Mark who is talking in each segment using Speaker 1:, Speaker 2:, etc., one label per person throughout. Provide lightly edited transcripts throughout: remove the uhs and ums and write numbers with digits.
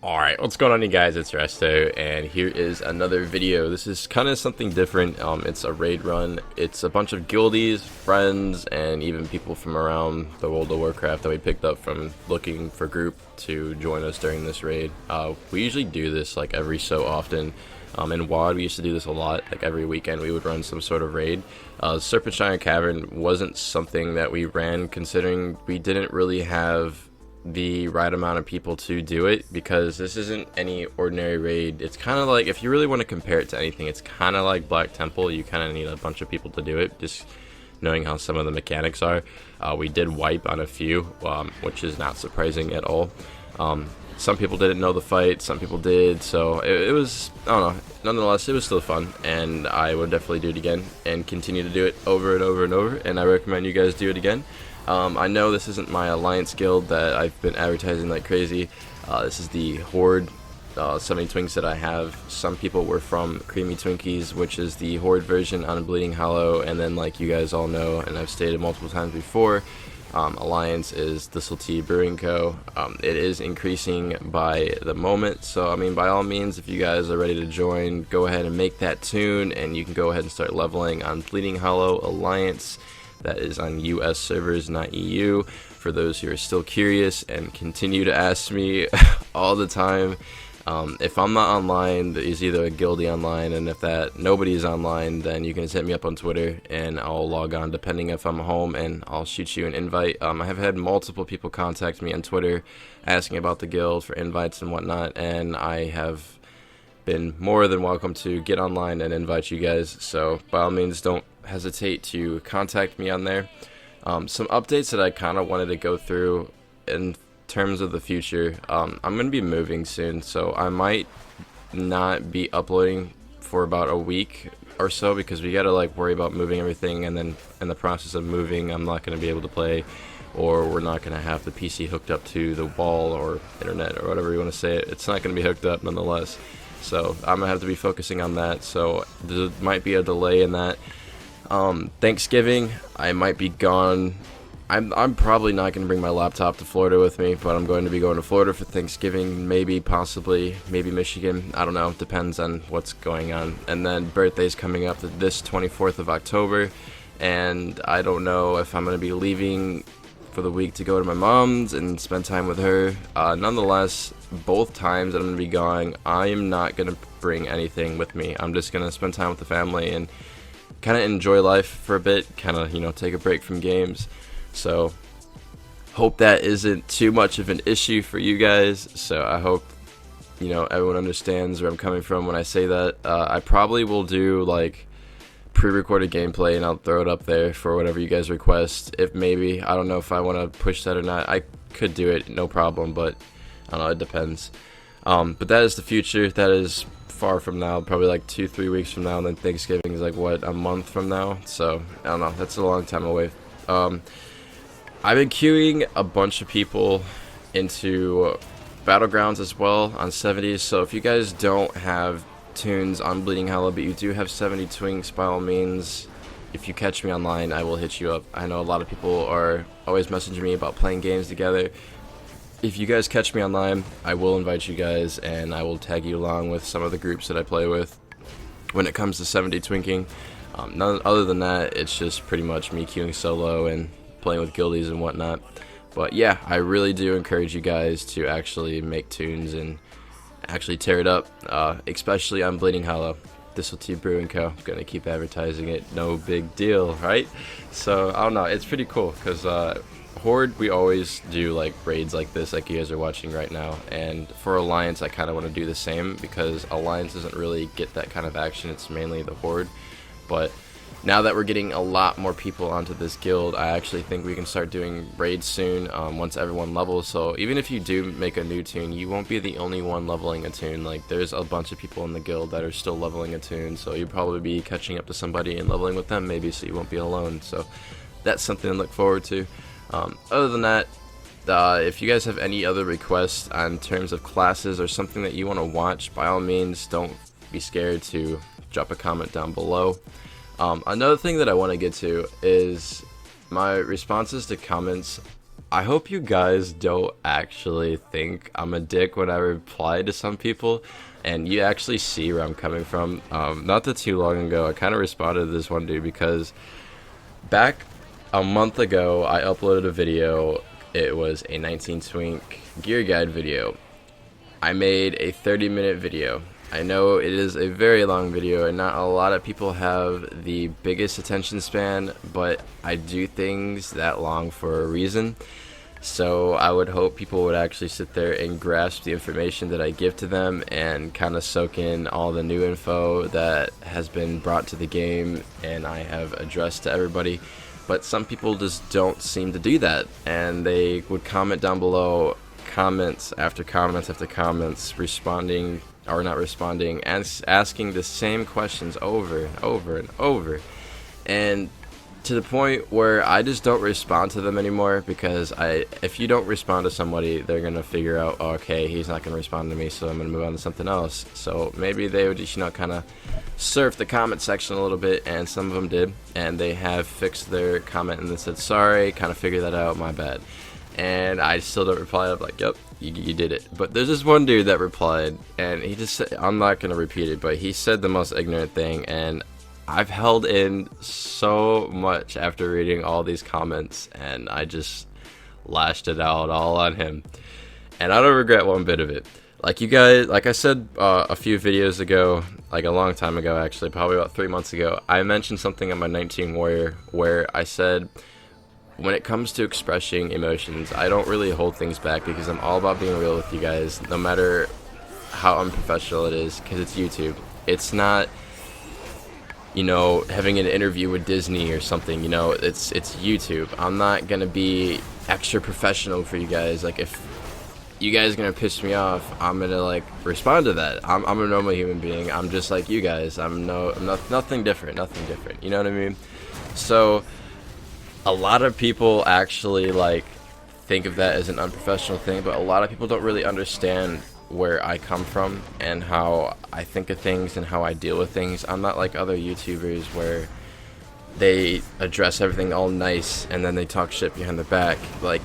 Speaker 1: Alright, what's going on you guys, it's Resto, and here is another video. This is kind of something different. It's a raid run. It's a bunch of guildies, friends, and even people from around the World of Warcraft that we picked up from looking for group to join us during this raid. We usually do this like every so often. In WoD, we used to do this a lot, like every weekend we would run some sort of raid. Serpentshrine Cavern wasn't something that we ran considering we didn't really have the right amount of people to do it, because this isn't any ordinary raid. It's kind of like, if you really want to compare it to anything, it's kind of like Black Temple. You kind of need a bunch of people to do it, just knowing how some of the mechanics are. We did wipe on a few, which is not surprising at all. Some people didn't know the fight, some people did, so it was, I don't know, nonetheless it was still fun, and I would definitely do it again and continue to do it over and over and over, and I recommend you guys do it again. I know this isn't my Alliance guild that I've been advertising like crazy. This is the Horde 70 Twinks that I have. Some people were from Creamy Twinkies, which is the Horde version on Bleeding Hollow, and then, like you guys all know, and I've stated multiple times before, Alliance is Tea Brewing Co. It is increasing by the moment, so I mean, by all means, if you guys are ready to join, go ahead and make that tune, and you can go ahead and start leveling on Bleeding Hollow Alliance. That is on US servers, not EU, for those who are still curious and continue to ask me all the time. If I'm not online, there's either a guildie online, and if that nobody's online, then you can hit me up on Twitter and I'll log on depending if I'm home, and I'll shoot you an invite. I have had multiple people contact me on Twitter asking about the guild for invites and whatnot, and I have been more than welcome to get online and invite you guys, so by all means don't hesitate to contact me on there. Some updates that I kind of wanted to go through in terms of the future. I'm going to be moving soon, so I might not be uploading for about a week or so, because we got to like worry about moving everything, and then in the process of moving I'm not going to be able to play, or we're not going to have the PC hooked up to the wall or internet or whatever you want to say it. It's not going to be hooked up nonetheless, so I'm going to have to be focusing on that, so there might be a delay in that. Thanksgiving, I might be gone. I'm probably not going to bring my laptop to Florida with me, but I'm going to be going to Florida for Thanksgiving, maybe, possibly, maybe Michigan, I don't know, depends on what's going on. And then birthday's coming up this 24th of October, and I don't know if I'm going to be leaving for the week to go to my mom's and spend time with her. Nonetheless, both times that I'm going to be gone, I am not going to bring anything with me. I'm just going to spend time with the family and kind of enjoy life for a bit, kind of, you know, take a break from games. So hope that isn't too much of an issue for you guys. So I hope, you know, everyone understands where I'm coming from when I say that. I probably will do like pre-recorded gameplay, and I'll throw it up there for whatever you guys request. If maybe, I don't know if I want to push that or not. I could do it, no problem, but I don't know, it depends. But that is the future. That is far from now, probably like 2-3 weeks from now, and then Thanksgiving is like, what, a month from now? So I don't know, that's a long time away. I've been queuing a bunch of people into Battlegrounds as well on 70s, so if you guys don't have tunes on Bleeding Hollow but you do have 70 Twinks, by all means, if you catch me online, I will hit you up. I know a lot of people are always messaging me about playing games together. If you guys catch me online, I will invite you guys, and I will tag you along with some of the groups that I play with when it comes to 70 Twinking. Other than that, it's just pretty much me queuing solo and playing with guildies and whatnot. But yeah, I really do encourage you guys to actually make tunes and actually tear it up, especially on Bleeding Hollow. Tea Brewing Co. I'm gonna keep advertising it, no big deal, right? So I don't know, it's pretty cool, because Horde, we always do like raids like this, like you guys are watching right now, and for Alliance I kind of want to do the same, because Alliance doesn't really get that kind of action. It's mainly the Horde. But now that we're getting a lot more people onto this guild, I actually think we can start doing raids soon, once everyone levels. So even if you do make a new tune, you won't be the only one leveling a tune. Like, there's a bunch of people in the guild that are still leveling a tune, so you'll probably be catching up to somebody and leveling with them maybe, so you won't be alone. So that's something to look forward to. Other than that, if you guys have any other requests on terms of classes or something that you want to watch, by all means, don't be scared to drop a comment down below. Another thing that I want to get to is my responses to comments I hope you guys don't actually think I'm a dick when I reply to some people, and you actually see where I'm coming from. Not that too long ago, I kind of responded to this one dude because back a month ago, I uploaded a video. It was a 19 Twink gear guide video. I made a 30-minute video. I know it is a very long video and not a lot of people have the biggest attention span, but I do things that long for a reason. So I would hope people would actually sit there and grasp the information that I give to them and kind of soak in all the new info that has been brought to the game and I have addressed to everybody. But some people just don't seem to do that, and they would comment down below, comments after comments after comments, responding or not responding, and asking the same questions over and over and over, and to the point where I just don't respond to them anymore, because if you don't respond to somebody, they're gonna figure out, oh, okay, he's not gonna respond to me, so I'm gonna move on to something else. So maybe they would just, kind of surf the comment section a little bit, and some of them did, and they have fixed their comment and they said, sorry, kind of figured that out, my bad. And I still don't reply. I'm like, yep, you did it. But there's this one dude that replied, and he just said, I'm not gonna repeat it, but he said the most ignorant thing, and I've held in so much after reading all these comments, and I just lashed it out all on him, and I don't regret one bit of it. Like you guys, like I said a few videos ago, like a long time ago actually, probably about 3 months ago, I mentioned something on my 19 Warrior where I said, when it comes to expressing emotions, I don't really hold things back because I'm all about being real with you guys, no matter how unprofessional it is, because it's YouTube. It's not, having an interview with Disney or something, it's YouTube. I'm not gonna be extra professional for you guys. Like, if you guys are gonna piss me off, I'm gonna respond to that. I'm a normal human being. I'm just like you guys. I'm nothing different, you know what I mean? So a lot of people actually think of that as an unprofessional thing, but a lot of people don't really understand where I come from and how I think of things and how I deal with things. I'm not like other YouTubers where they address everything all nice and then they talk shit behind the back. Like,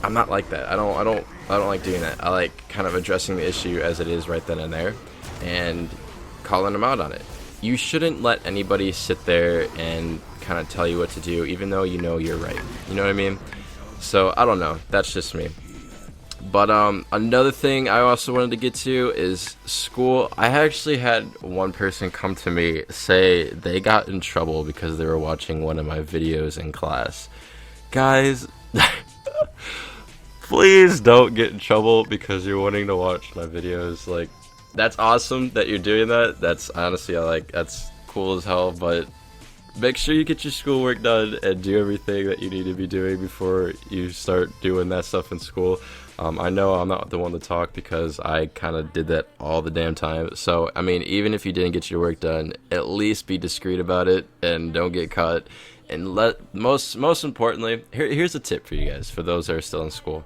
Speaker 1: I'm not like that. I don't like doing that. I like kind of addressing the issue as it is right then and there and calling them out on it. You shouldn't let anybody sit there and kind of tell you what to do, even though you're right. You know what I mean? So I don't know. That's just me. But another thing I also wanted to get to is school. I actually had one person come to me say they got in trouble because they were watching one of my videos in class. Guys, please don't get in trouble because you're wanting to watch my videos. Like, that's awesome that you're doing that. That's honestly, that's cool as hell, but make sure you get your schoolwork done and do everything that you need to be doing before you start doing that stuff in school. I know I'm not the one to talk because I kind of did that all the damn time. So, I mean, even if you didn't get your work done, at least be discreet about it and don't get caught. And most importantly, here's a tip for you guys, for those that are still in school.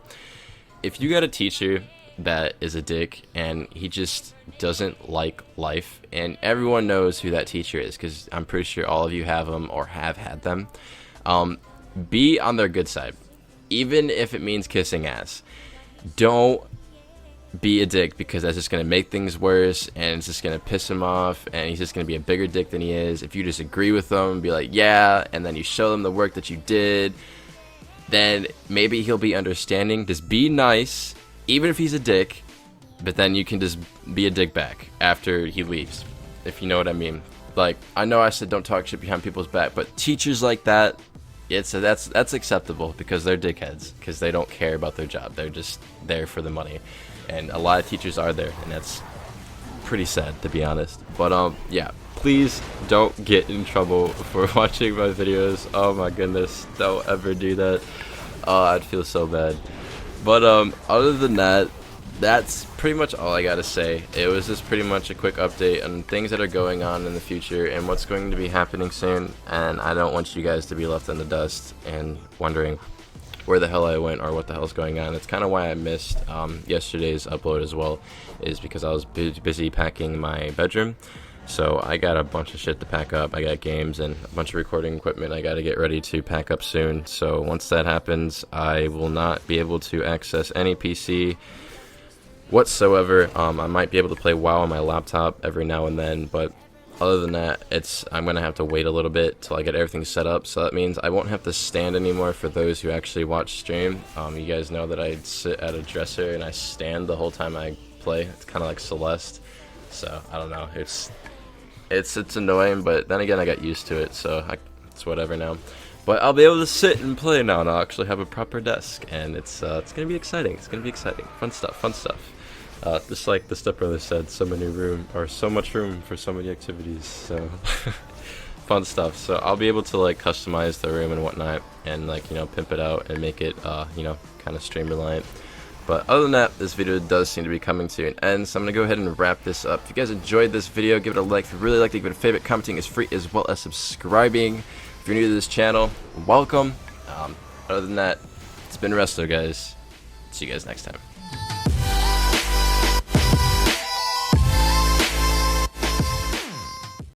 Speaker 1: If you got a teacher that is a dick and he just doesn't like life, and everyone knows who that teacher is because I'm pretty sure all of you have them or have had them, be on their good side, even if it means kissing ass. Don't be a dick, because that's just going to make things worse and it's just going to piss him off and he's just going to be a bigger dick than he is. If you just agree with him and be like, yeah, and then you show them the work that you did, then maybe he'll be understanding. Just be nice, even if he's a dick, but then you can just be a dick back after he leaves, if you know what I mean. Like, I know I said don't talk shit behind people's back, but teachers like that, that's acceptable because they're dickheads, because they don't care about their job. They're just there for the money, and a lot of teachers are there, and that's pretty sad, to be honest. But yeah, please don't get in trouble for watching my videos. Oh my goodness, don't ever do that. Oh, I'd feel so bad. But other than that, that's pretty much all I gotta say. It was just pretty much a quick update on things that are going on in the future and what's going to be happening soon, and I don't want you guys to be left in the dust and wondering where the hell I went or what the hell's going on. It's kind of why I missed yesterday's upload as well, is because I was busy packing my bedroom. So I got a bunch of shit to pack up. I got games and a bunch of recording equipment I got to get ready to pack up soon. So once that happens, I will not be able to access any PC whatsoever. I might be able to play WoW on my laptop every now and then, but other than that, I'm gonna have to wait a little bit till I get everything set up. So that means I won't have to stand anymore for those who actually watch stream. You guys know that I sit at a dresser and I stand the whole time I play. It's kind of like Celeste. So I don't know. It's annoying, but then again, I got used to it, so it's whatever now. But I'll be able to sit and play now, and I'll actually have a proper desk, and it's gonna be exciting. It's gonna be exciting. Fun stuff. Just like the stepbrother said, so much room for so many activities. So fun stuff. So I'll be able to like customize the room and whatnot, and like pimp it out and make it kind of stream reliant. But other than that, this video does seem to be coming to an end, so I'm going to go ahead and wrap this up. If you guys enjoyed this video, give it a like. If you really liked it, give it a favorite. Commenting is free, as well as subscribing. If you're new to this channel, welcome. Other than that, it's been Resto, guys. See you guys next time.